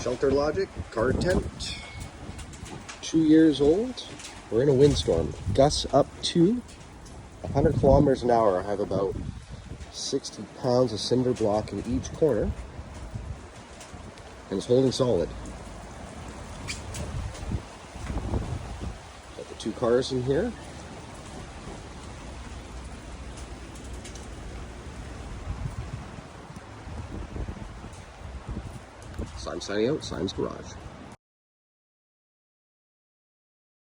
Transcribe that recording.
Sheltlogic car tent, 2 years old. We're in a windstorm. Gusts up to 100 kilometers an hour. I have about 60 pounds of cinder block in each corner, and it's holding solid. Got the 2 cars in here. So I'm signing out, Simon's Garage.